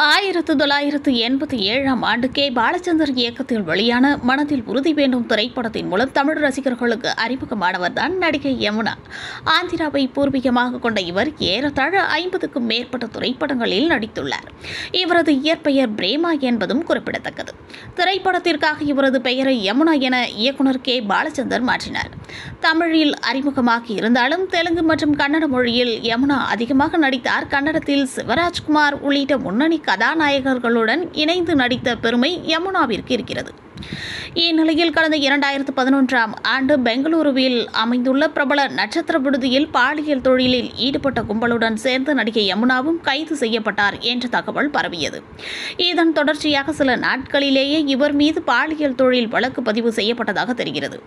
1987ஆம் ஆண்டு கே. பாலச்சந்தர் இயக்கத்தில் வெளியான மனதில் உறுதி வேண்டும் திரைப்படத்தின் மூலம் தமிழ் ரசிகர்களுக்கு அறிமுகமானவர்தான் நடிகை யமுனா. ஆந்திராவை பூர்வீகமாக கொண்ட இவர் ஏறத்தாழ 50க்கும் மேற்பட்ட திரைப்படங்களில் நடித்துள்ளார். இவரது இயற்பெயர் பிரேமா என்பதும் குறிப்பிடத்தக்கது. திரைப்படத்திற்காக இவரது பெயரை யமுனா என இயக்குனர் கே. பாலச்சந்தர் மாற்றினார். தமிழில் அறிமுகமாகி இருந்தாலும் தெலுங்கு மற்றும் கன்னட மொழியில் யமுனா அதிகமாக நடித்தார். கன்னடத்தில் சிவராஜ்குமார் உள்ளிட்ட முன்னணி கதாநாயகர்களுடன் இணைந்து நடித்த பெருமை யமுனாவிற்கு இருக்கிறது. இந்நிலையில் கடந்த 2011ஆம் ஆண்டு பெங்களூருவில் அமைந்துள்ள பிரபல நட்சத்திர விடுதியில் பாலியல் தொழிலில் ஈடுபட்ட கும்பலுடன் சேர்ந்து நடிகை யமுனாவும் கைது செய்யப்பட்டார் என்ற தகவல் பரவியது. இதன் தொடர்ச்சியாக சில நாட்களிலேயே இவர் மீது பாலியல் தொழில் வழக்கு பதிவு செய்யப்பட்டதாக தெரிகிறது.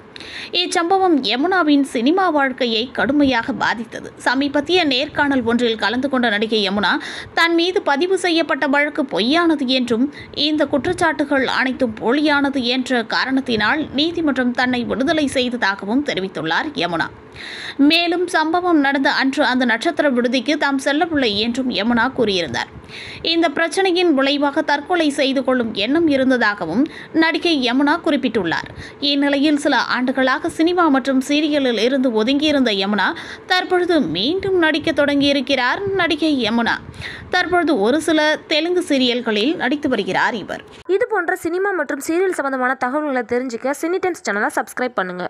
இச்சம்பவம் யமுனாவின் சினிமா வாழ்க்கையை கடுமையாக பாதித்தது. சமீபத்திய நேர்காணல் ஒன்றில் கலந்து கொண்ட நடிகை யமுனா தன் மீது பதிவு செய்யப்பட்ட வழக்கு பொய்யானது என்றும் இந்த குற்றச்சாட்டுகள் அனைத்தும் போலியானது என்ற காரணத்தினால் நீதிமன்றம் தன்னை விடுதலை செய்ததாகவும் தெரிவித்துள்ளார் யமுனா. மேலும் சம்பவம் நடந்த அன்று அந்த நட்சத்திர விடுதிக்கு தாம் செல்லவில்லை என்றும் யமுனா கூறியிருந்தார். இந்த பிரச்சனையின் விளைவாக தற்கொலை செய்து கொள்ளும் எண்ணம் இருந்ததாகவும் நடிகை யமுனா குறிப்பிட்டுள்ளார். இந்நிலையில் சில ஆண்டுகளாக சினிமா மற்றும் சீரியலில் இருந்து ஒதுங்கியிருந்த யமுனா தற்பொழுது மீண்டும் நடிக்க தொடங்கியிருக்கிறார். நடிகை யமுனா தற்பொழுது ஒரு சில தெலுங்கு சீரியல்களில் நடித்து வருகிறார். இவர் இது போன்ற சினிமா மற்றும் சீரியல் சம்பந்தமான தகவல்களை தெரிஞ்சுக்க சினி டைம்ஸ் சேனலை சப்ஸ்கிரைப் பண்ணுங்க.